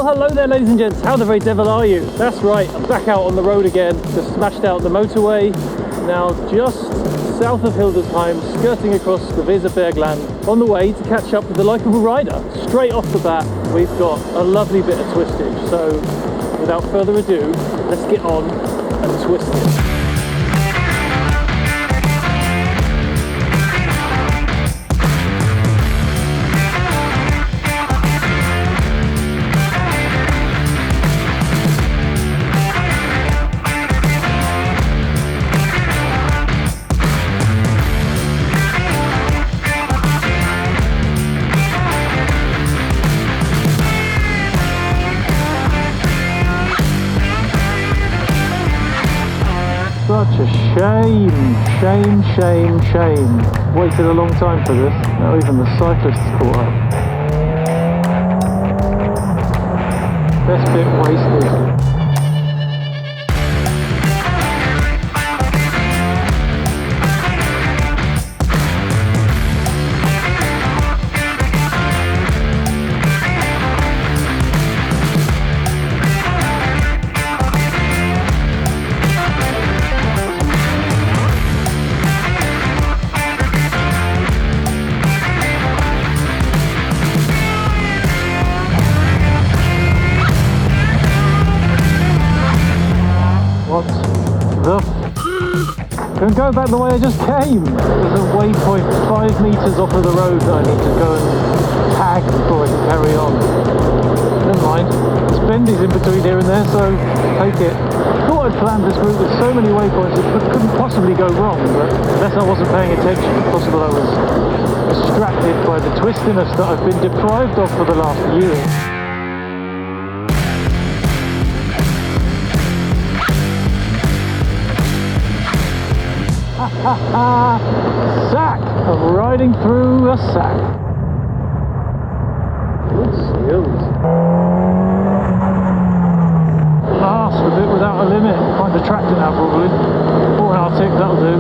hello there ladies and gents, how the very devil are you? That's right, I'm back out on the road again, just smashed out the motorway, now just south of Hildesheim, skirting across the Weserbergland, on the way to catch up with the Likeable Rider. Straight off the bat, we've got a lovely bit of twistage, so without further ado, let's get on and twist it. Such a shame. Waited a long time for this. Now even the cyclists caught up. Best bit wasted. Can go back the way I just came. There's a waypoint 5 meters off of the road that I need to go and tag before I can carry on. Never mind. There's bendies in between here and there, so take it. I thought I'd planned this route with so many waypoints it couldn't possibly go wrong, but unless I wasn't paying attention, it's possible I was distracted by the twistiness that I've been deprived of for the last year. Sack! I'm riding through a sack. Good skills. Last a bit without a limit. Find a tractor now probably. Or an Arctic, that'll do.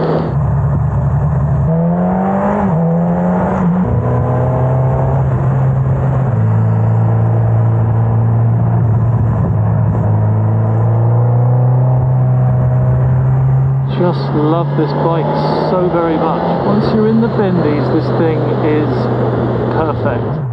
Just love this bike so very much. Once you're in the bendies, this thing is perfect.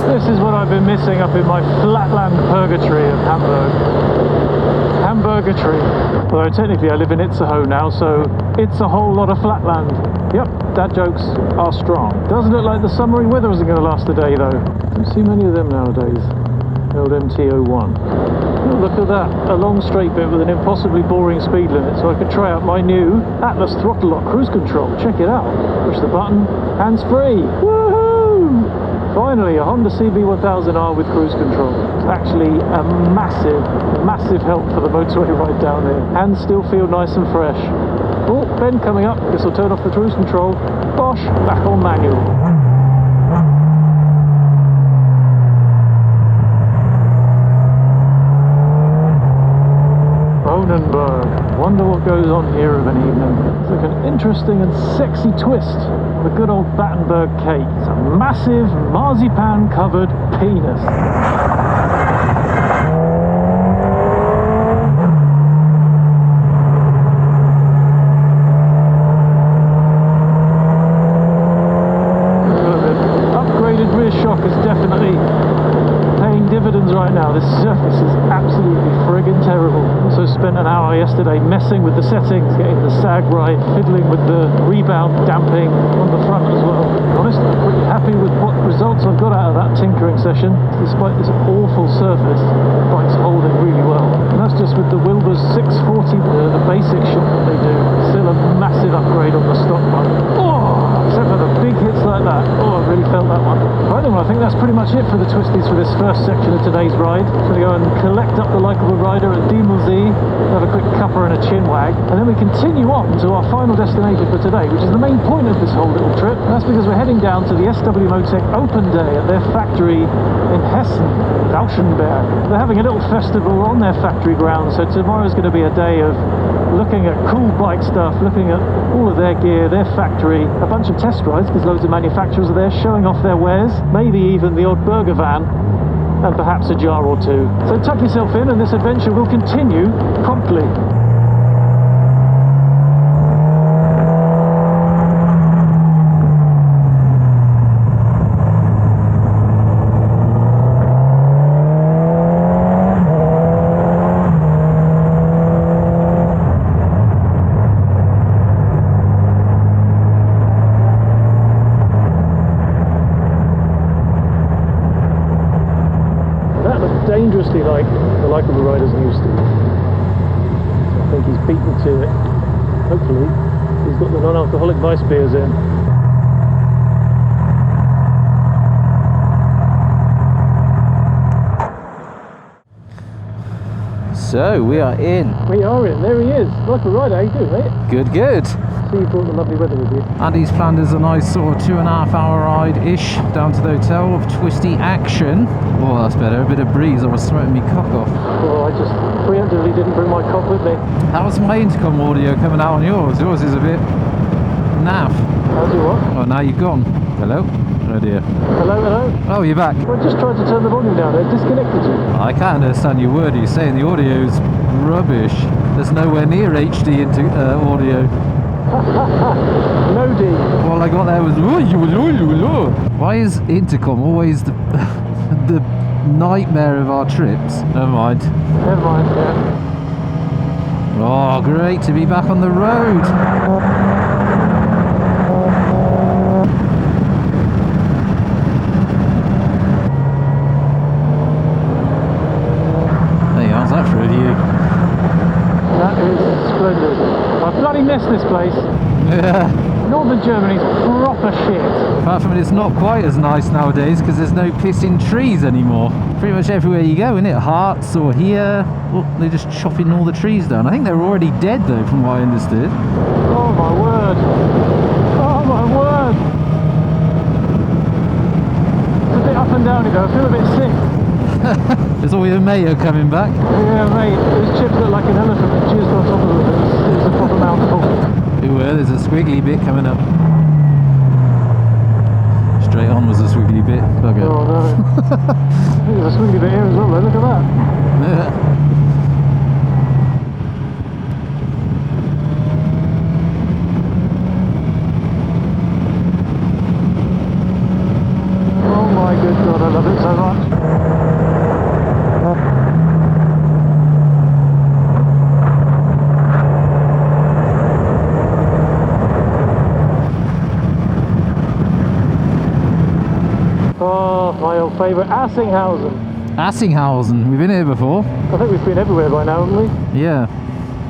This is what I've been missing up in my flatland purgatory of Hamburg. Hamburgatory. Although technically I live in Itzehoe now, so it's a whole lot of flatland. Yep, dad jokes are strong. Doesn't look like the summery weather isn't going to last a day though. Don't see many of them nowadays. The old MT-01. Oh, look at that, a long straight bit with an impossibly boring speed limit, so I could try out my new Atlas throttle lock cruise control. Check it out. Push the button, hands free. Woohoo! Finally, a Honda CB1000R with cruise control. It's actually a massive help for the motorway ride down here. Hands still feel nice and fresh. Oh, bend coming up. Guess I'll turn off the cruise control. Bosh, back on manual. Rauschenberg. Wonder what goes on here of an evening. It's like an interesting and sexy twist. The good old Battenberg cake. It's a massive marzipan covered penis. Upgraded rear shock is definitely paying dividends right now. This surface is absolutely friggin' terrible. Also spent an hour yesterday messing with the settings, getting the sag right, fiddling with the rebound damping on the front as well. To be honest, I'm pretty happy with what results I've got out of that tinkering session. Despite this awful surface, the bike's holding really well. And that's just with the Wilbur's 640, the basic shock that they do. Still a massive upgrade on the stock bike. Oh, except for the big hits like that. Oh, I really felt that one. Right then, well, I think that's pretty much it for the Twisties for this first section of today's ride. I'm going to go and collect up the Likeable Rider at Diemelsee, have a quick cuppa and a chin wag, and then we continue on to our final destination for today, which is the main point of this whole little trip. And that's because we're heading down to the SW Motech Open Day at their factory in Hessen, Rauschenberg. They're having a little festival on their factory grounds, so tomorrow's going to be a day of looking at cool bike stuff, looking at all of their gear, their factory, a bunch of test rides because loads of manufacturers are there showing off their wares, maybe even the odd burger van, and perhaps a jar or two. So tuck yourself in and this adventure will continue promptly. Dangerously like the Likeable Rider's used to. I think he's beaten to it. Hopefully he's got the non-alcoholic Weiss beers in. So we are in. We are in, there he is. Likeable Rider, how you doing, mate? Good, good. See, you brought the lovely weather with you. Andy's planned us a nice sort of 2.5 hour ride-ish down to the hotel of twisty action. Oh, that's better. A bit of breeze. I was sweating me cock off. Oh, I just preemptively didn't bring my cock with me. How's my intercom audio coming out on yours? Yours is a bit naff. How's your what? Oh, now you've gone. Hello? Oh dear. Hello, hello? Oh, you're back. I just tried to turn the volume down, it disconnected you. I can't understand your word. You're saying the audio's rubbish. There's nowhere near HD into audio. No D. All I got there was why is intercom always the the nightmare of our trips? Never mind. Never mind, yeah. Oh, great to be back on the road. Hey, how's that for you? That is splendid. I bloody miss this place. Yeah. Northern Germany's proper shit. Apart from it, it's not quite as nice nowadays because there's no pissing trees anymore. Pretty much everywhere you go, innit? Hearts or here, oh, they're just chopping all the trees down. I think they're already dead though, from what I understood. Oh my word. Oh my word. It's a bit up and down you go. I feel a bit sick. There's all your mayo coming back. Yeah, mate. Those chips look like an elephant that jizzed on top of them. It's a proper mouthful. There's a squiggly bit coming up. Straight on was a squiggly bit. Bugger. Oh no. There's a squiggly bit here as well, though. Look at that. Yeah. Oh my good God, I love it so much. Oh, my old favourite, Assinghausen. Assinghausen, we've been here before. I think we've been everywhere by now, haven't we? Yeah.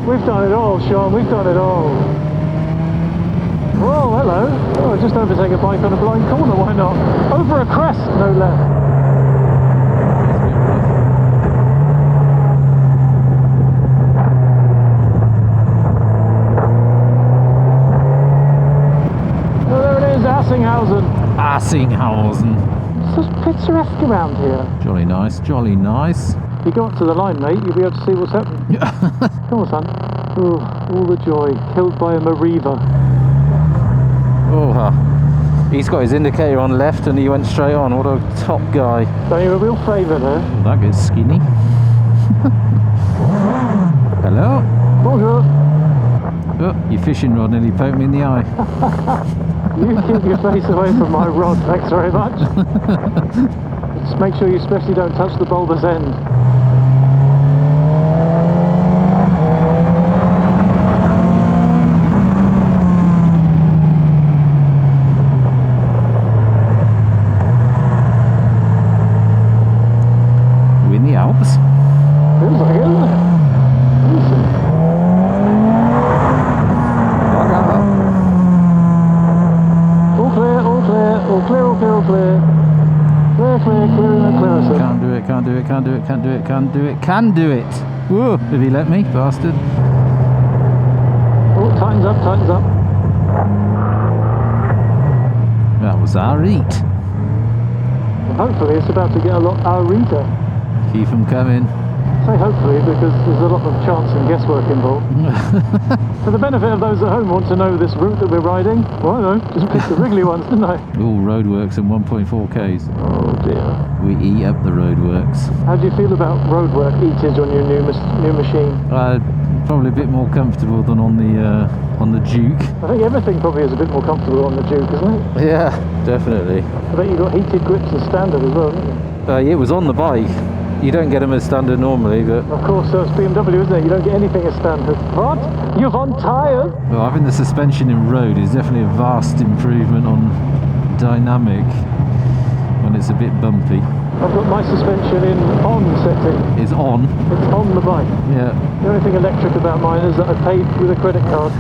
We've done it all, Sean, we've done it all. Oh, hello. Oh, I just overtake a bike on a blind corner, why not? Over a crest, no less. Oh, there it is, Assinghausen. Assinghausen. It's so picturesque around here. Jolly nice, jolly nice. If you go up to the line, mate, you'll be able to see what's happening. Come on, son. Oh, all the joy. Killed by a Mariva. Oh, he's got his indicator on left and he went straight on. What a top guy. Done you a real favour there. Oh, that gets skinny. Hello? Bonjour. Oh, your fishing rod nearly poked me in the eye. You keep your face away from my rod, thanks very much. Just make sure you especially don't touch the bulbous end. We're in the Alps. Feels like it, doesn't it? All clear, all can't do it, can't do it, can't do it, can do it. Whoa, if he let me, bastard. Oh, tightens up, tightens up. That was our eat. Well, hopefully it's about to get a lot our reader. Keep them coming. Say hopefully because there's a lot of chance and guesswork involved. For the benefit of those at home who want to know this route that we're riding, well, I know, just picked the wriggly ones, didn't I? All roadworks and 1.4 Ks. Oh dear. We eat up the roadworks. How do you feel about roadwork eatage on your new machine? Probably a bit more comfortable than on the Duke. I think everything probably is a bit more comfortable on the Duke, isn't it? Yeah, definitely. I bet you got heated grips as standard as well, didn't you? It was on the bike. You don't get them as standard normally, but... Of course, so it's BMW, isn't it? You don't get anything as standard. What? You've on tyres? Well, having the suspension in road is definitely a vast improvement on dynamic when it's a bit bumpy. I've got my suspension in on setting. It's on? It's on the bike. Yeah. The only thing electric about mine is that I paid with a credit card.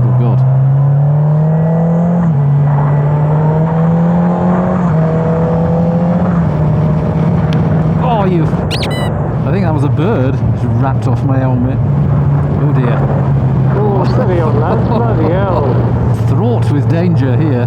Oh God. Oh, you... I think that was a bird. Just wrapped off my helmet. Oh dear. Oh, steady on, lads. Bloody hell. Fraught with danger here.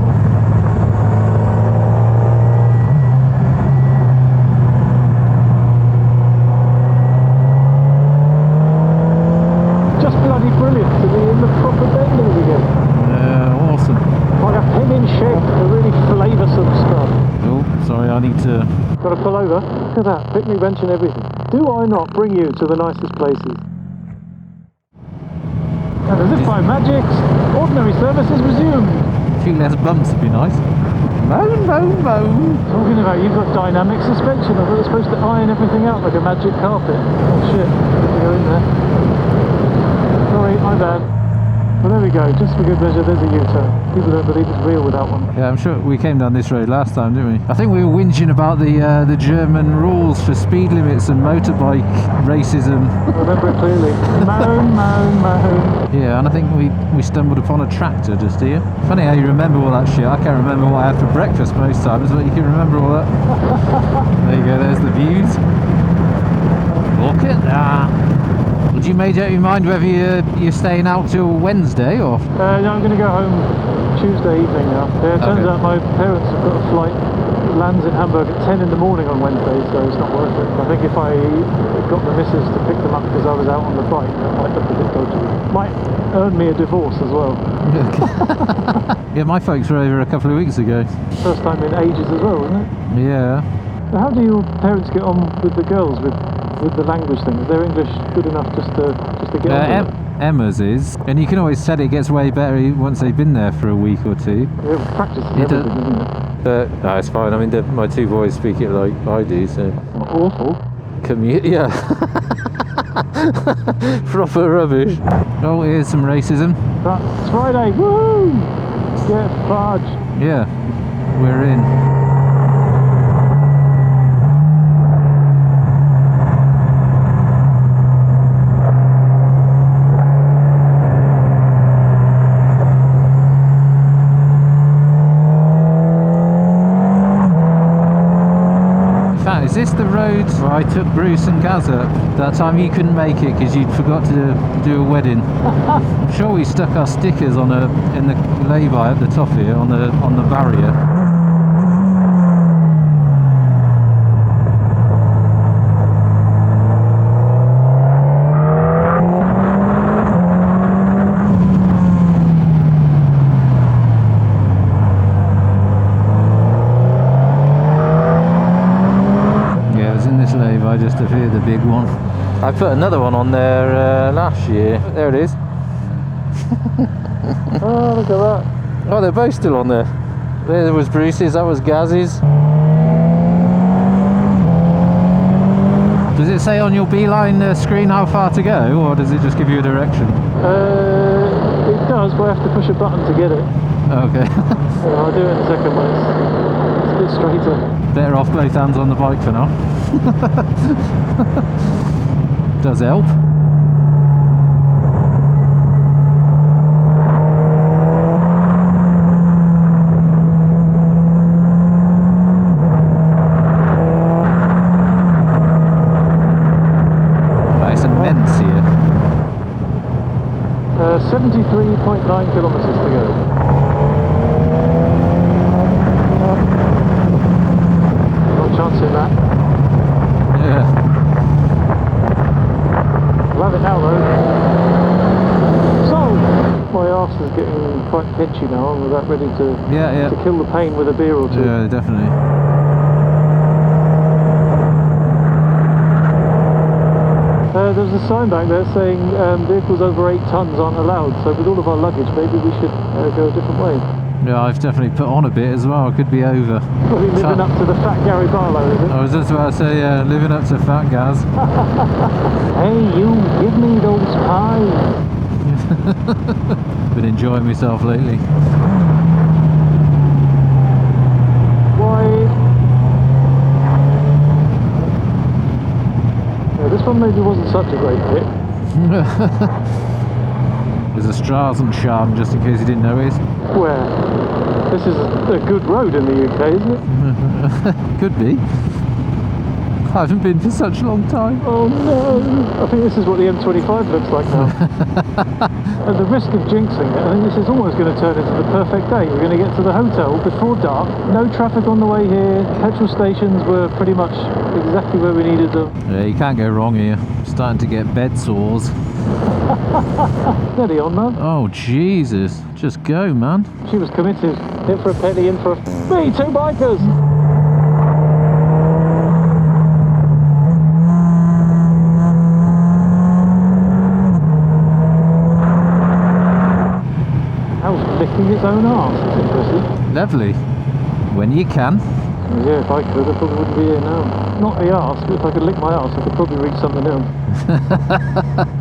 Just bloody brilliant to be in the proper bendings again. Yeah, awesome. Like a pen in shape, a really flavoursome stuff. Oh, sorry, I need to... Got to pull over. Look at that, picnic bench and everything. Do I not bring you to the nicest places? And as if by magic, ordinary service is resumed. A few less bumps would be nice. Moan, moan, moan. Talking about, you've got dynamic suspension. I thought it was supposed to iron everything out like a magic carpet. Oh shit, let's go in there. Sorry, my bad. Well, there we go, just for good measure, there's a U-turn. People don't believe it's real with that one. Yeah, I'm sure we came down this road last time, didn't we? I think we were whinging about the German rules for speed limits and motorbike racism. I remember it clearly. Moan, moan, moan. Yeah, and I think we stumbled upon a tractor just here. Funny how you remember all that shit. I can't remember what I had for breakfast most times, but you can remember all that. There you go, there's the views. Look at that. Would you made up your mind whether you're staying out till Wednesday or? No, I'm going to go home Tuesday evening now. Yeah, it turns out my parents have got a flight that lands in Hamburg at 10 in the morning on Wednesday, so it's not worth it. I think if I got the missus to pick them up because I was out on the bike, that might look a bit dodgy. Might earn me a divorce as well. Yeah, my folks were over a couple of weeks ago. First time in ages as well, isn't it? Yeah. So how do your parents get on with the girls with the language thing? Is their English good enough just to get on with it? Emma's is, and you can always tell it gets way better once they've been there for a week or two. Yeah, practice is everything, isn't it? But no, it's fine. I mean, my two boys speak it like I do, so. Not awful. Yeah. Proper rubbish. Oh, here's some racism. It's Friday. Woo! Get fudge. Yeah, we're in. Is this the road where I took Bruce and Gaz up that time you couldn't make it because you'd forgot to do a wedding? I'm sure we stuck our stickers in the lay-by at the top here on the barrier. I just to hear the big one. I put another one on there last year. There it is. Oh, look at that. Oh, they're both still on there. There was Bruce's, that was Gaz's. Does it say on your Beeline screen how far to go, or does it just give you a direction? It does, but I have to push a button to get it. Okay. Yeah, I'll do it in a second, but it's a bit straighter. Better off both hands on the bike for now. Does help. 73.9 kilometers to go. No chance in that. Yeah. Love it now though. So, my arse is getting quite pinchy now. I'm about ready to kill the pain with a beer or two. Yeah, definitely. There's a sign back there saying vehicles over 8 tons aren't allowed, so with all of our luggage maybe we should go a different way. Yeah, I've definitely put on a bit as well. I could be over. Probably living up to the Fat Gary Barlow, is it? I was just about to say, yeah, living up to Fat Gaz. Hey, you, give me those pies. Been enjoying myself lately. Why? Yeah, this one maybe wasn't such a great pick. There's a Straßenschaden, just in case you didn't notice. Where? This is a good road in the UK, isn't it? Could be. I haven't been for such a long time. Oh no! I think this is what the M25 looks like now. At the risk of jinxing it, I think this is almost going to turn into the perfect day. We're going to get to the hotel before dark. No traffic on the way here. Petrol stations were pretty much exactly where we needed them. Yeah, you can't go wrong here. Starting to get bed sores. Steady on, man. Oh, Jesus. Just go, man. She was committed. In for a penny, in for a... Me, 2 bikers! How's licking its own arse? That's interesting. Lovely. When you can. Yeah, if I could, I probably wouldn't be here now. Not the arse, but if I could lick my arse, I could probably reach something else.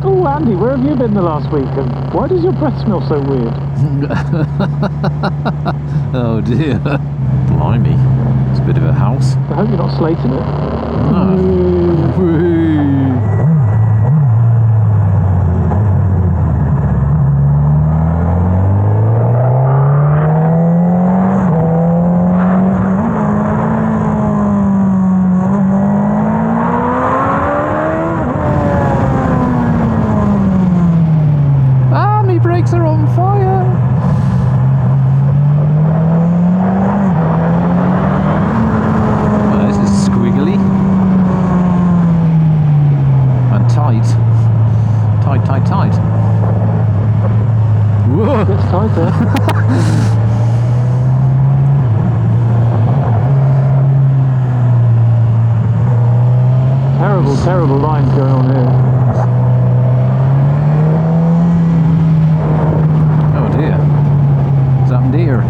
Oh, Andy, where have you been the last week? And why does your breath smell so weird? Oh dear. Blimey. It's a bit of a house. I hope you're not slating it. No. Brakes are on fire! Well, this is squiggly and tight. Tight. Whoa! It's tight there. Terrible lines going on here. Deer.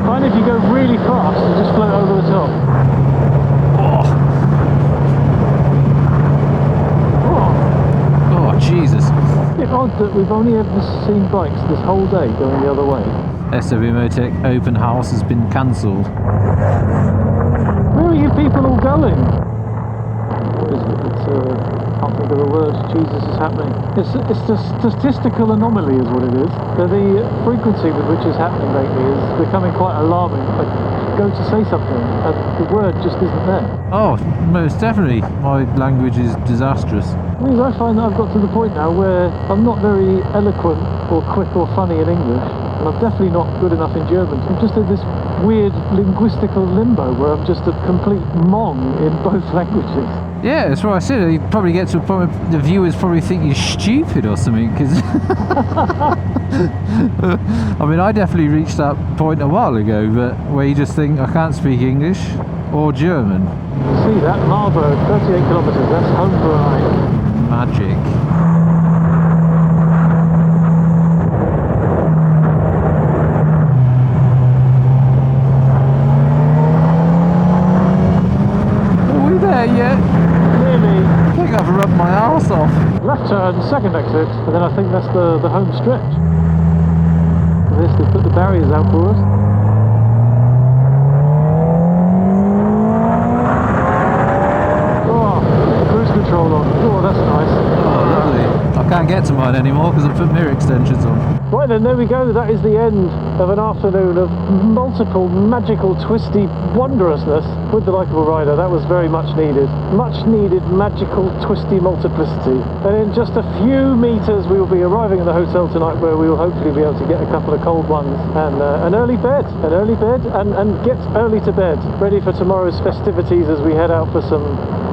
Find if you go really fast and just float over the top. Oh, Jesus. It's odd that we've only ever seen bikes this whole day going the other way. SW Motech open house has been cancelled. Where are you people all going? What is it? It's I can't think of the word. Jesus is happening. It's a statistical anomaly is what it is. So the frequency with which it's happening lately is becoming quite alarming. I go to say something and the word just isn't there. Oh, most definitely. My language is disastrous. I mean, I find that I've got to the point now where I'm not very eloquent or quick or funny in English, and I'm definitely not good enough in German. I'm just in this weird linguistical limbo where I'm just a complete mong in both languages. Yeah, that's what I said. You probably get to a point where the viewers probably think you're stupid or something. Because I mean, I definitely reached that point a while ago, but where you just think I can't speak English or German. See that Marburg, 38 kilometres. That's home for a night. Magic. Are we there yet? Nearly. I think I've rubbed my arse off. Left turn, second exit, and then I think that's the home stretch. This, they put the barriers out for us. Oh, cruise control on. Oh, that's nice. Oh, lovely. I can't get to mine anymore because I put mirror extensions on. Right then, there we go. That is the end of an afternoon of multiple magical twisty wondrousness with the Likeable Rider. That was very much needed. Much needed magical twisty multiplicity. And in just a few meters we will be arriving at the hotel tonight, where we will hopefully be able to get a couple of cold ones and an early bed and get early to bed, ready for tomorrow's festivities as we head out for some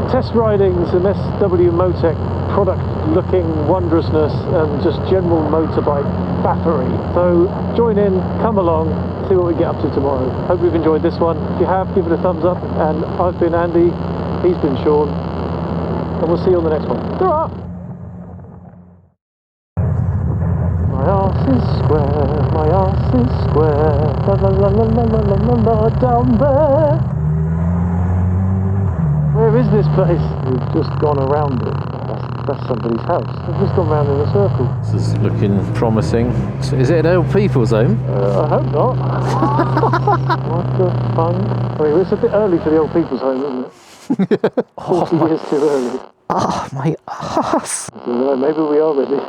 test riding, some SW Motech product looking wondrousness and just general motorbike faffery. So join in, come along, see what we get up to tomorrow. Hope you've enjoyed this one. If you have, give it a thumbs up. And I've been Andy, he's been Sean, and we'll see you on the next one. Ta-ra! My arse is square, my arse is square, la la la la la la la la down there. Where is this place? We've just gone around it. That's somebody's house. We've just gone round in a circle. This is looking promising. Is it an old people's home? I hope not. What the fun? I mean, it's a bit early for the old people's home, isn't it? 40 years too early. Oh, my ass. I don't know, maybe we are ready.